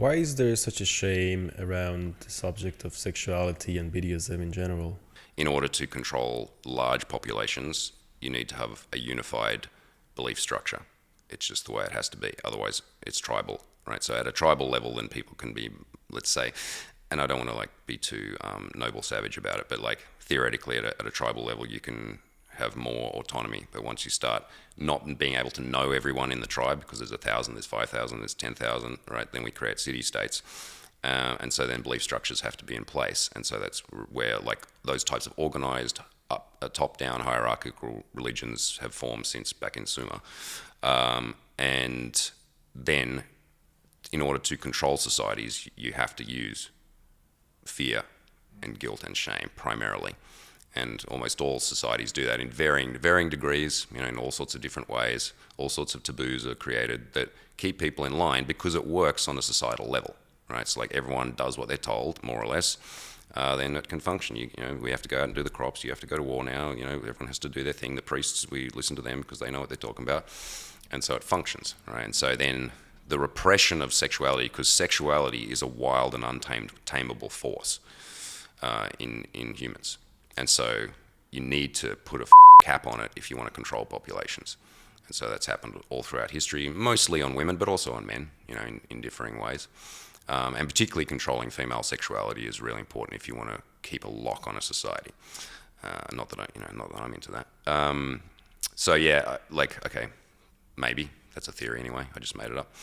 Why is there such a shame around the subject of sexuality and BDSM in general? In order to control large populations, you need to have a unified belief structure. It's just the way it has to be. Otherwise, it's tribal, right? So at a tribal level, then people can be, let's say, and I don't want to be too noble savage about it, but theoretically at a tribal level, you can have more autonomy. But once you start not being able to know everyone in the tribe, because there's 1,000, there's 5,000, there's 10,000, right? Then we create city states. And so then belief structures have to be in place. And so that's where those types of organized, top-down hierarchical religions have formed since back in Sumer. And then in order to control societies, you have to use fear and guilt and shame primarily. And almost all societies do that in varying degrees, in all sorts of different ways. All sorts of taboos are created that keep people in line because it works on a societal level, right? So everyone does what they're told, more or less. Then it can function. We have to go out and do the crops. You have to go to war now. Everyone has to do their thing. The priests, we listen to them because they know what they're talking about. And so it functions, right? And so then the repression of sexuality, because sexuality is a wild and untamable force in humans. And so you need to put a cap on it if you want to control populations. And so that's happened all throughout history, mostly on women, but also on men, in differing ways. And particularly controlling female sexuality is really important if you want to keep a lock on a society. Not that I'm into that. So yeah, okay, maybe that's a theory anyway. I just made it up.